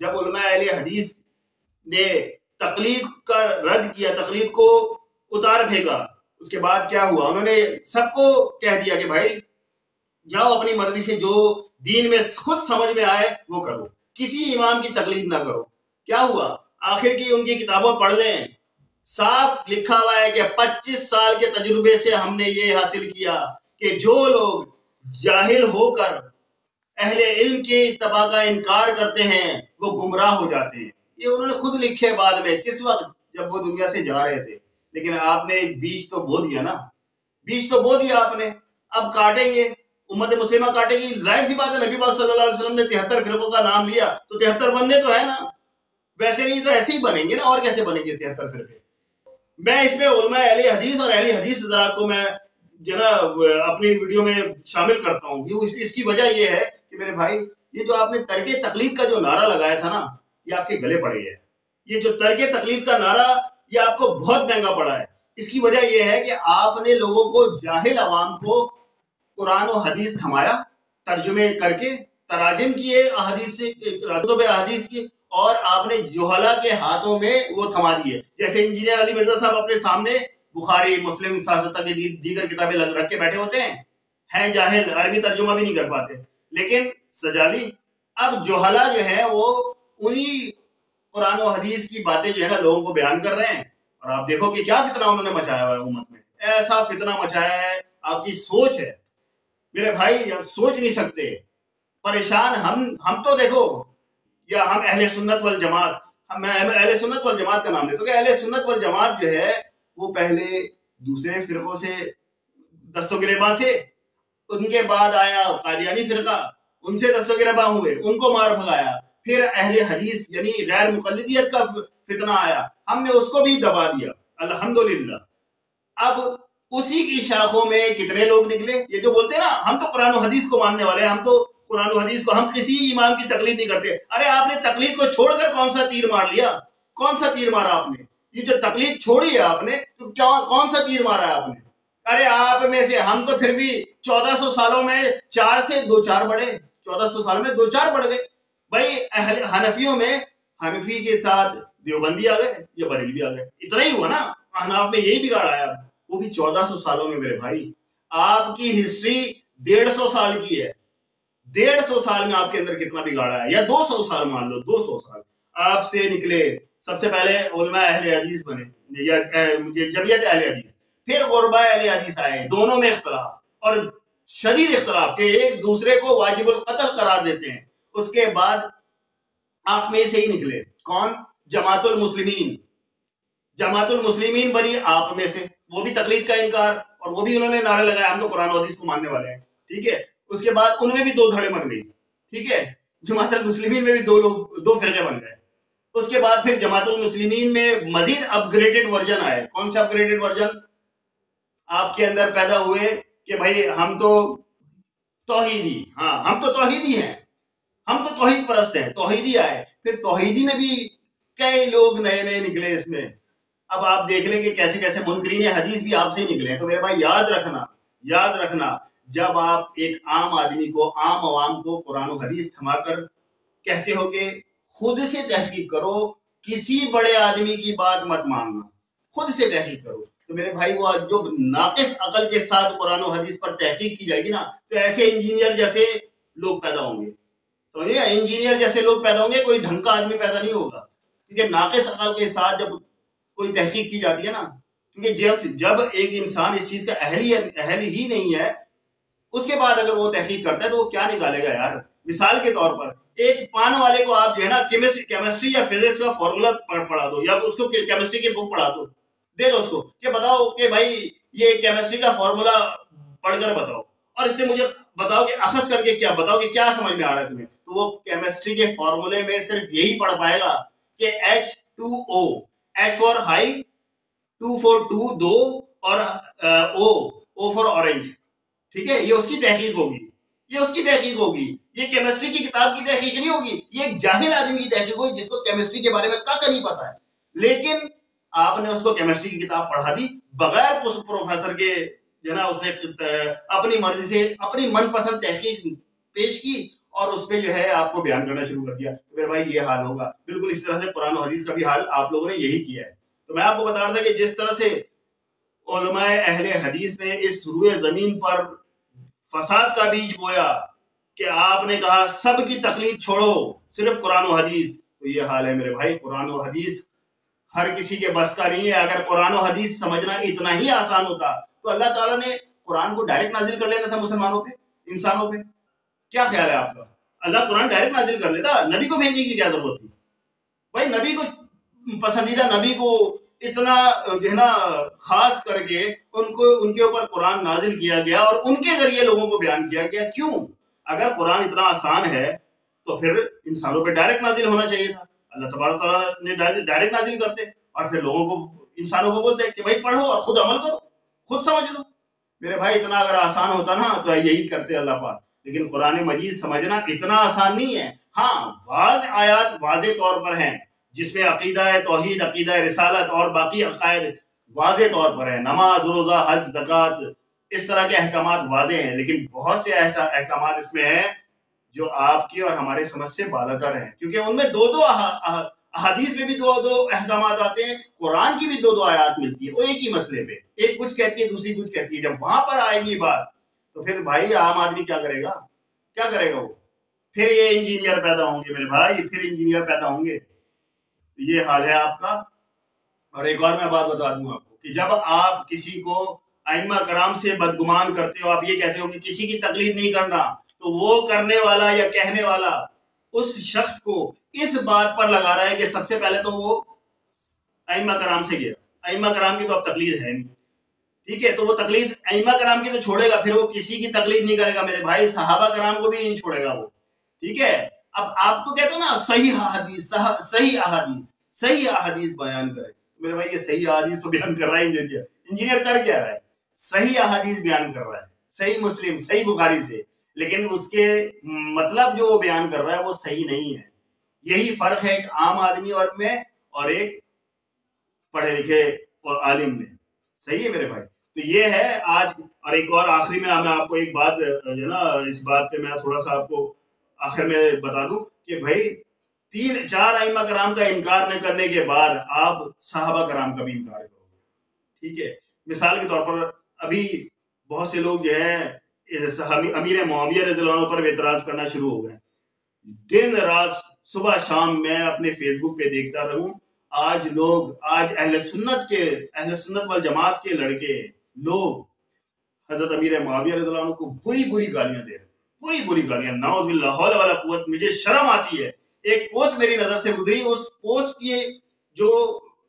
جب علماء اہل حدیث نے تقلید کا رد کیا، تقلید کو اتار پھینکا، اس کے بعد کیا ہوا؟ انہوں نے سب کو کہہ دیا کہ بھائی جاؤ اپنی مرضی سے جو دین میں خود سمجھ میں آئے وہ کرو، کسی امام کی تقلید نہ کرو۔ کیا ہوا؟ آخر کی ان کی کتابوں پڑھ لیں، صاف لکھا ہوا ہے کہ 25 سال کے تجربے سے ہم نے یہ حاصل کیا کہ جو لوگ جاہل ہو کر اہل علم کی اتباع کا انکار کرتے ہیں وہ گمراہ ہو جاتے ہیں۔ یہ انہوں نے خود لکھے بعد میں، کس وقت؟ جب وہ دنیا سے جا رہے تھے۔ لیکن آپ نے بیج تو بو دیا نا، بیج تو بو دیا آپ نے، اب کاٹیں گے، امت مسلمہ کاٹے گی۔ ظاہر سی بات ہے، نبی پاک صلی اللہ علیہ وسلم نے 73 فرقوں کا نام لیا تو 73 بندے تو ہے نا، ویسے نہیں تو ایسے ہی بنیں گے نا، اور کیسے بنیں گے 73 فرقے؟ میں اس میں علماء اہل حدیث اور اہل حدیث حضرات کو میں جو نا اپنی ویڈیو میں شامل کرتا ہوں۔ اس کی وجہ یہ ہے کہ میرے بھائی یہ جو آپ نے ترک تقلید کا جو نعرہ لگایا تھا نا، یہ آپ کے گلے پڑ گیا ہے۔ یہ جو ترک تقلید کا نعرہ یہ آپ کو بہت مہنگا پڑا ہے۔ اس کی وجہ یہ ہے کہ آپ نے لوگوں کو، جاہل عوام کو قرآن و حدیث تھمایا، ترجمے کر کے تراجم کیے احادیث سے، کتب احادیث کی، اور آپ نے جہلا کے ہاتھوں میں وہ تھما دیے۔ جیسے انجینئر علی مرزا صاحب اپنے سامنے بخاری، مسلم، سیاستہ کی دیگر کتابیں رکھ کے بیٹھے ہوتے ہیں جاہل، عربی ترجمہ بھی نہیں کر پاتے، لیکن سجالی۔ اب جہلا جو ہے وہ انہی قرآن و حدیث کی باتیں جو ہے نا لوگوں کو بیان کر رہے ہیں، اور آپ دیکھو کہ کیا فتنہ انہوں نے مچایا ہوا ہے امت میں۔ ایسا فتنہ مچایا ہے، آپ کی سوچ ہے میرے بھائی، ہم سوچ نہیں سکتے۔ پریشان ہم تو دیکھو، یا ہم اہل سنت والجماعت، میں اہل سنت والجماعت کا نام لیتا ہوں کہ اہل سنت والجماعت جو ہے وہ پہلے دوسرے فرقوں سے دست و گریباں تھے، ان کے بعد آیا قادیانی فرقہ، ان سے دست و گریباں ہوئے، ان کو مار بھگایا، پھر اہل حدیث یعنی غیر مقلدیت کا فتنہ آیا، ہم نے اس کو بھی دبا دیا الحمدللہ۔ اب اسی کی شاخوں میں کتنے لوگ نکلے، یہ جو بولتے ہیں نا ہم تو قرآن و حدیث کو ماننے والے ہیں، ہم تو قرآن و حدیث کو، ہم کسی امام کی تقلید نہیں کرتے۔ ارے آپ نے تقلید کو چھوڑ کر کون سا تیر مار لیا؟ کون سا تیر مارا آپ نے؟ یہ جو تقلید چھوڑی ہے آپ نے تو کون سا تیر مارا ہے آپ نے؟ ارے آپ میں سے ہم تو پھر بھی 1400 سالوں میں 4 سے 2-4 بڑھے، 1400 سال میں 2-4 بڑھ گئے بھائی۔ حنفیوں میں حنفی کے ساتھ دیوبندی آ گئے یا بریلوی آ گئے، اتنا ہی ہوا نا۔ احناف میں یہی بگاڑ آیا، وہ بھی 1400 سالوں میں میرے بھائی۔ آپ کی ہسٹری 150 سال کی ہے، 150 سال میں آپ کے اندر کتنا بگاڑا ہے، یا 200 سال مان لو، 200 سال آپ سے نکلے۔ سب سے پہلے علماء اہل حدیث بنے یا جمعیت اہل حدیث، پھر غرباء اہل حدیث آئے، دونوں میں اختلاف اور شدید اختلاف کہ ایک دوسرے کو واجب القتل قرار دیتے ہیں۔ اس کے بعد آپ میں سے ہی نکلے کون؟ جماعت المسلمین۔ جماعت المسلمین بنی آپ میں سے، وہ بھی تقلید کا انکار، اور وہ بھی انہوں نے نعرے لگایا ہم تو قرآن و حدیث کو ماننے والے ہیں، ٹھیک ہے۔ اس کے بعد ان میں بھی 2 دھڑے بن گئی، ٹھیک ہے۔ جماعت المسلمین میں بھی 2 فرقے بن گئے۔ اس کے بعد پھر جماعت المسلمین میں مزید اپ گریڈڈ ورژن آئے۔ کون سے اپ گریڈڈ ورژن آپ کے اندر پیدا ہوئے کہ بھائی ہم تو توحیدی، ہاں ہم تو توحیدی ہیں، ہم تو توحید پرست ہیں، توحیدی آئے۔ پھر توحیدی میں بھی کئی لوگ نئے نئے نکلے اس میں۔ اب آپ دیکھ لیں کہ کیسے کیسے منکرین حدیث بھی آپ سے ہی نکلے ہیں۔ تو میرے بھائی یاد رکھنا جب آپ ایک عام آدمی کو، عام عوام کو قرآن و حدیث تھما کر کہتے ہو کہ خود سے تحقیق کرو، کسی بڑے آدمی کی بات مت ماننا، خود سے تحقیق کرو، تو میرے بھائی وہ جو ناقص عقل کے ساتھ قرآن و حدیث پر تحقیق کی جائے گی نا، تو ایسے انجینئر جیسے لوگ پیدا ہوں گے، سمجھے؟ انجینئر جیسے لوگ پیدا ہوں گے، کوئی ڈھنگ کا آدمی پیدا نہیں ہوگا، کیونکہ ناقص عقل کے ساتھ جب کوئی تحقیق کی جاتی ہے نا، کیونکہ جب ایک انسان اس چیز کا اہل ہی نہیں ہے، اس کے بعد اگر وہ تحقیق کرتا ہے تو وہ کیا نکالے گا یار؟ مثال کے طور پر ایک پان والے کو آپ جو ہے نا کیمسٹری یا فزکس کا فارمولا پڑھا دو، یا اس کو کیمسٹری کی بک پڑھا دو، دے دو اس کو کہ بتاؤ کہ بھائی یہ کیمسٹری کا فارمولا پڑھ کر بتاؤ، اور اس سے مجھے بتاؤ کہ اخذ کر کے کیا بتاؤ کہ کیا سمجھ میں آ رہا ہے تمہیں، تو وہ کیمسٹری کے فارمولے میں صرف یہی پڑھ پائے گا کہ H2O، H four high, 2 four 2 2، اور O فور اورنج، ٹھیک ہے۔ یہ اس کی تحقیق ہوگی، یہ کیمسٹری کی کتاب کی تحقیق نہیں ہوگی، یہ ایک جاہل آدمی کی تحقیق ہوگی جس کو کیمسٹری کے بارے میں نہیں پتا ہے، لیکن آپ نے اس کو کیمسٹری کی کتاب پڑھا دی بغیر پروفیسر کے، جو ہے نا اس نے اپنی مرضی سے اپنی من پسند تحقیق پیش کی، اور اس پہ جو ہے آپ کو بیان کرنا شروع کر دیا، تو میرے بھائی یہ حال ہوگا۔ بالکل اس طرح سے قرآن و حدیث کا بھی حال آپ لوگوں نے یہی کیا ہے۔ تو میں آپ کو بتا رہا تھا کہ جس طرح سے علماء اہل حدیث نے اس روئے زمین پر فساد کا بیج بویا کہ آپ نے کہا سب کی تقلید چھوڑو، صرف قرآن و حدیث، تو یہ حال ہے میرے بھائی۔ قرآن و حدیث ہر کسی کے بس کا نہیں ہے۔ اگر قرآن و حدیث سمجھنا اتنا ہی آسان ہوتا تو اللہ تعالیٰ نے قرآن کو ڈائریکٹ نازل کر لینا تھا مسلمانوں پہ، انسانوں پہ۔ کیا خیال ہے آپ کا؟ اللہ قرآن ڈائریکٹ نازل کر لیتا، نبی کو بھیجنے کی کیا ضرورت تھی؟ بھائی نبی کو پسندیدہ نبی کو اتنا جو ہے نا خاص کر کے ان کے اوپر قرآن نازل کیا گیا اور ان کے ذریعے لوگوں کو بیان کیا گیا۔ کیوں؟ اگر قرآن اتنا آسان ہے تو پھر انسانوں پہ ڈائریکٹ نازل ہونا چاہیے تھا۔ اللہ تبارک تعالیٰ نے ڈائریکٹ نازل کرتے اور پھر لوگوں کو، انسانوں کو بولتے کہ بھائی پڑھو اور خود عمل کرو، خود سمجھ لو۔ میرے بھائی اتنا اگر آسان ہوتا نا تو یہی کرتے اللہ پاک، لیکن قرآن مجید سمجھنا اتنا آسان نہیں ہے۔ ہاں بعض آیات واضح طور پر ہیں جس میں عقیدہ توحید، عقیدہ رسالت اور باقی عقائد واضح طور پر ہیں، نماز، روزہ، حج، زکوٰۃ، اس طرح کے احکامات واضح ہیں، لیکن بہت سے ایسا احکامات اس میں ہیں جو آپ کی اور ہمارے سمجھ سے بالاتر ہیں، کیونکہ ان میں دو احادیث میں بھی دو احکامات آتے ہیں، قرآن کی بھی دو آیات ملتی ہیں وہ ایک ہی مسئلے پہ، ایک کچھ کہتی ہے دوسری کچھ کہتی ہے۔ جب وہاں پر آئے گی بات تو پھر بھائی عام آدمی کیا کرے گا؟ کیا کرے گا وہ؟ پھر یہ انجینئر پیدا ہوں گے میرے بھائی، پھر انجینئر پیدا ہوں گے۔ یہ حال ہے آپ کا۔ اور ایک اور میں بات بتا دوں آپ کو کہ جب آپ کسی کو ائمہ کرام سے بدگمان کرتے ہو، آپ یہ کہتے ہو کہ کسی کی تقلید نہیں کرنا، تو وہ کرنے والا یا کہنے والا اس شخص کو اس بات پر لگا رہا ہے کہ سب سے پہلے تو وہ ائمہ کرام سے گیا، ائمہ کرام کی تو اب تقلید ہے نہیں، ٹھیک ہے، تو وہ تقلید ائمہ کرام کی تو چھوڑے گا، پھر وہ کسی کی تقلید نہیں کرے گا میرے بھائی، صحابہ کرام کو بھی نہیں چھوڑے گا وہ، ٹھیک ہے۔ اب آپ کو کہتے ہو نا صحیح احادیث بیان کرے، میرے بھائی یہ صحیح احادیث تو بیان کر رہا ہے انجینئر کر کیا رہا ہے؟ صحیح احادیث بیان کر رہا ہے، صحیح مسلم، صحیح بخاری سے، لیکن اس کے مطلب جو وہ بیان کر رہا ہے وہ صحیح نہیں ہے۔ یہی فرق ہے ایک عام آدمی اور میں اور ایک پڑھے لکھے اور عالم میں، صحیح ہے میرے بھائی۔ تو یہ ہے آج۔ اور ایک اور آخری میں آپ کو ایک بات جو ہے نا، اس بات پہ میں تھوڑا سا آپ کو آخر میں بتا دوں کہ بھائی 3-4 ائمہ کرام کا انکار نہ کرنے کے بعد آپ صحابہ کرام کا بھی انکار کرو گے، ٹھیک ہے۔ مثال کے طور پر ابھی بہت سے لوگ جو ہیں امیر معاویہ رضی اللہ عنہ پر اعتراض کرنا شروع ہو گئے، دن رات صبح شام میں اپنے فیس بک پہ دیکھتا رہوں، آج اہل سنت والجماعت کے لڑکے لوگ حضرت امیر معاویہ رضی اللہ عنہ کو بری گالیاں دے رہے، بری گالیاں، نعوذ باللہ، حول ولا قوت۔ مجھے شرم آتی ہے۔ ایک پوسٹ میری نظر سے گزری، اس پوسٹ کی جو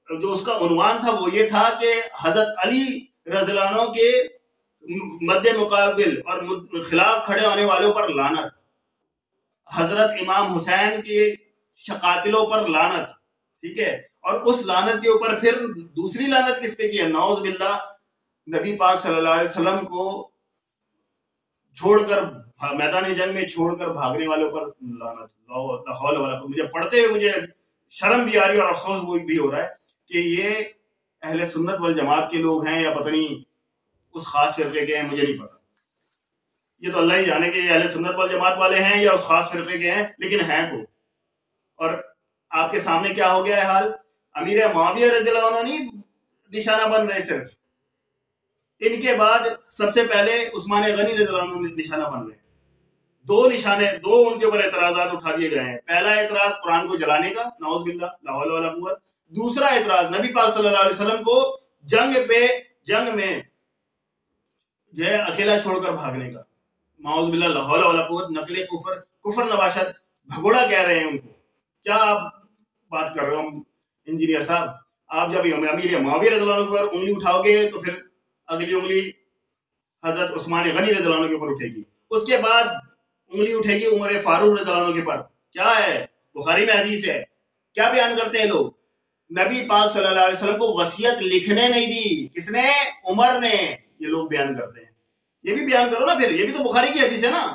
اس کا عنوان تھا وہ یہ تھا کہ حضرت علی رضی اللہ عنہ کے مد مقابل اور خلاف کھڑے ہونے والوں پر لعنت، حضرت امام حسین کے قاتلوں پر لعنت، ٹھیک ہے۔ اور اس لعنت کے اوپر پھر دوسری لعنت کس پہ کی ہے؟ نعوذ باللہ، نبی پاک صلی اللہ علیہ وسلم کو چھوڑ کر میدان جنگ میں چھوڑ کر بھاگنے والوں پر لعنت۔ مجھے پڑھتے ہوئے مجھے شرم بھی آ رہی ہے اور افسوس بھی ہو رہا ہے کہ یہ اہل سنت والجماعت کے لوگ ہیں یا پتہ نہیں اس خاص فرقے کے ہیں، مجھے نہیں پتا، یہ تو اللہ ہی جانے کہ یہ اہل سنت والجماعت والے ہیں یا اس خاص فرقے کے ہیں، لیکن ہیں تو۔ اور آپ کے سامنے کیا ہو گیا ہے حال؟ امیر معاویہ رضی اللہ عنہ نہیں نشانہ بن رہے، صرف ان کے بعد سب سے پہلے عثمان غنی رضی اللہ عنہ نشانہ بن رہے۔ دو ان کے اوپر اعتراضات اٹھا دیے گئے ہیں۔ پہلا اعتراض قرآن کو جلانے کا، نعوذ باللہ، لا حول ولا قوت۔ دوسرا اعتراض نبی پاک صلی اللہ علیہ وسلم کو جنگ میں جو ہے اکیلا چھوڑ کر بھاگنے کا، نعوذ باللہ، لا حول ولا قوت۔ نقل کفر نباشت، بھگوڑا کہہ رہے ہیں ان کو۔ کیا آپ بات کر رہے ہو انجینئر صاحب؟ آپ جب امیر معاویہ رضی اللہ عنہ پر انگلی اٹھاؤ گے تو پھر اگلی انگلی حضرت عثمان غنی رضی اللہ عنہ کے اوپر اٹھے گی، اس کے بعد انگلی اٹھے گی عمر فاروق رضی اللہ عنہ کے پر۔ کیا ہے؟ بخاری میں حدیث ہے، کیا بیان کرتے ہیں لوگ؟ نبی پاک صلی اللہ علیہ وسلم کو وصیت لکھنے نہیں دی، کس نے؟ عمر نے۔ یہ لوگ بیان کرتے ہیں، یہ بھی بیان کرو نا پھر، یہ بھی تو بخاری کی حدیث ہے نا،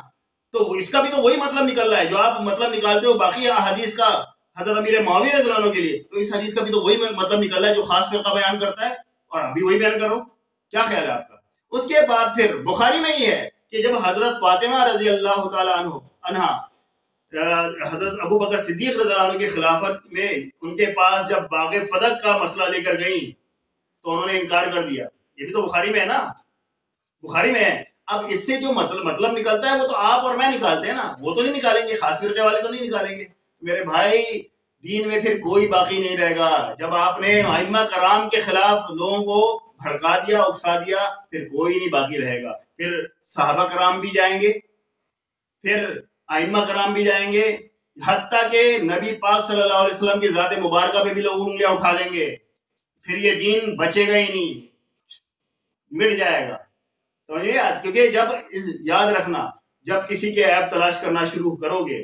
تو اس کا بھی تو وہی مطلب نکل رہا ہے جو آپ مطلب نکالتے ہو باقی احادیث کا حضرت امیر معاویہ رضی اللہ عنہ کے لیے، تو اس حدیث کا بھی تو وہی مطلب نکل رہا ہے جو خاص فرقہ بیان کرتا ہے، اور ابھی وہی بیان کرو۔ کیا خیال ہے آپ کا؟ اس کے بعد پھر بخاری میں ہی ہے کہ جب حضرت فاطمہ رضی اللہ تعالی عنہ حضرت ابو بکر صدیق رضی اللہ عنہ کی خلافت میں ان کے پاس جب باغ فدق کا مسئلہ لے کر گئیں تو انہوں نے انکار کر دیا. یہ بھی تو بخاری میں ہے نا, بخاری میں ہے. اب اس سے جو مطلب نکلتا ہے وہ تو آپ اور میں نکالتے ہیں نا, وہ تو نہیں نکالیں گے, خاص فرقے والے تو نہیں نکالیں گے. میرے بھائی دین میں پھر کوئی باقی نہیں رہے گا. جب آپ نے ائمہ کرام کے خلاف لوگوں کو بھڑکا دیا, اکسا دیا, پھر کوئی نہیں باقی رہے گا. پھر صحابہ کرام بھی جائیں گے, پھر ائمہ کرام بھی جائیں گے, حتیٰ کہ نبی پاک صلی اللہ علیہ وسلم کی ذات مبارکہ پہ بھی لوگ انگلیاں اٹھا لیں گے. پھر یہ دین بچے گا ہی نہیں, مٹ جائے گا. سمجھے؟ کیونکہ یاد رکھنا, جب کسی کے عیب تلاش کرنا شروع کرو گے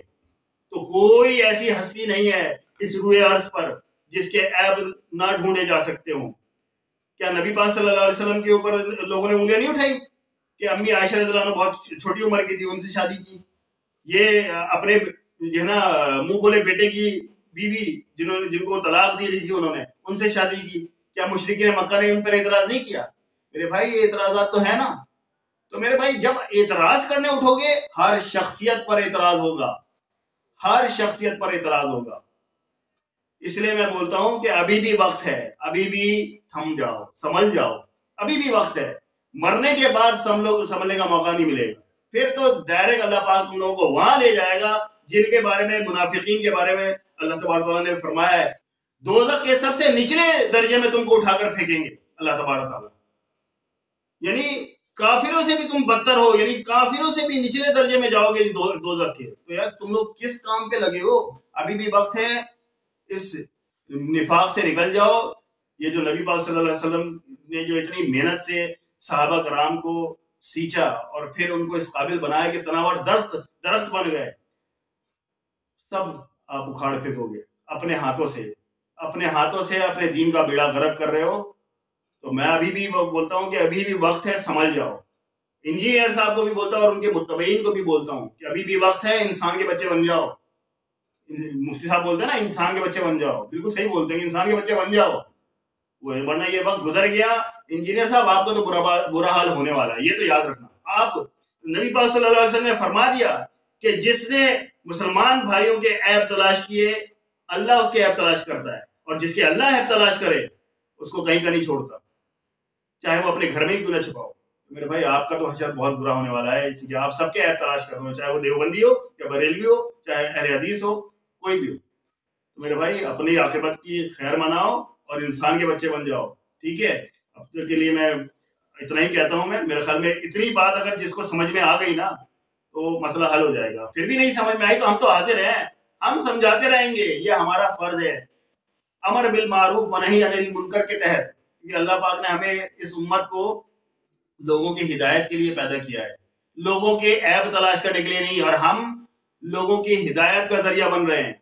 تو کوئی ایسی ہستی نہیں ہے اس روئے عرض پر جس کے عیب نہ ڈھونڈے جا سکتے ہوں. کیا نبی پاک صلی اللہ علیہ وسلم کے اوپر لوگوں نے انگلیاں نہیں اٹھائی کہ امی عائشہ رضی اللہ عنہ بہت چھوٹی عمر کی تھی, ان سے شادی کی, یہ اپنے جو ہے نا منہ بولے بیٹے کی بیوی جن کو طلاق دی تھی انہوں نے ان سے شادی کی. کیا مشرکین مکہ نے ان پر اعتراض نہیں کیا؟ میرے بھائی یہ اعتراضات تو ہے نا. تو میرے بھائی جب اعتراض کرنے اٹھو گے ہر شخصیت پر اعتراض ہوگا, ہر شخصیت پر اعتراض ہوگا. اس لیے میں بولتا ہوں کہ ابھی بھی وقت ہے, ابھی بھی تھم جاؤ, سنبھل جاؤ, ابھی بھی وقت ہے. مرنے کے بعد سنبھلنے کا موقع نہیں ملے گا. پھر تو ڈائریکٹ اللہ پاک تم لوگوں کو وہاں لے جائے گا جن کے بارے میں, منافقین کے بارے میں اللہ تبارک تعالیٰ نے فرمایا ہے دوزخ کے سب سے نچلے درجے میں تم کو اٹھا کر پھینکیں گے اللہ تبارک تعالیٰ. یعنی کافروں سے بھی تم بدتر ہو, یعنی کافروں سے بھی نچلے درجے میں جاؤ گے دوزخ کے. تو یار تم لوگ کس کام پہ لگے ہو؟ ابھی بھی وقت ہے, اس نفاق سے نکل جاؤ. یہ جو نبی پاک صلی اللہ علیہ وسلم نے جو اتنی محنت سے صحابہ کرام کو سینچا اور پھر ان کو اس قابل بنایا کہ تناور درخت بن گئے, سب آپ اکھاڑ پھینکو گے اپنے ہاتھوں سے اپنے دین کا بیڑا غرق کر رہے ہو. تو میں ابھی بھی بولتا ہوں کہ ابھی بھی وقت ہے, سنبھل جاؤ. انجینئر صاحب کو بھی بولتا ہوں اور ان کے متبعین کو بھی بولتا ہوں کہ ابھی بھی وقت ہے, انسان کے بچے بن جاؤ. مفتی صاحب بولتے ہیں نا انسان کے بچے بن جاؤ, بالکل صحیح بولتے ہیں, انسان کے بچے بن جاؤ. ورنہ یہ وقت گزر گیا. انجینئر صاحب آپ کا تو برا حال ہونے والا ہے, یہ تو یاد رکھنا. آپ نبی پاک صلی اللہ علیہ وسلم نے فرما دیا کہ جس نے مسلمان بھائیوں کے عیب تلاش کیے اللہ اس کے عیب تلاش کرتا ہے, اور جس کے اللہ عیب تلاش کرے اس کو کہیں کا نہیں چھوڑتا, چاہے وہ اپنے گھر میں ہی کیوں نہ چھپاؤ. میرے بھائی آپ کا تو حشر بہت برا ہونے والا ہے, کیونکہ آپ سب کے عیب تلاش کر رہے ہو, چاہے وہ دیوبندی ہو یا بریلوی ہو, چاہے اہل حدیث ہو, کوئی بھی ہو. تو میرے بھائی اپنی عاقبت کی خیر مناؤ اور انسان کے بچے بن جاؤ. ٹھیک ہے, اب تک کے لیے میں اتنا ہی کہتا ہوں. میرے خیال میں اتنی بات اگر جس کو سمجھ میں آ گئی نا تو مسئلہ حل ہو جائے گا. پھر بھی نہیں سمجھ میں آئی تو ہم تو حاضر ہیں, ہم سمجھاتے رہیں گے, یہ ہمارا فرض ہے. امر بالمعروف و نہی عن المنکر کے تحت کہ اللہ پاک نے ہمیں اس امت کو لوگوں کی ہدایت کے لیے پیدا کیا ہے, لوگوں کے عیب تلاش کرنے کے لیے نہیں, اور ہم لوگوں کی ہدایت کا ذریعہ بن رہے ہیں.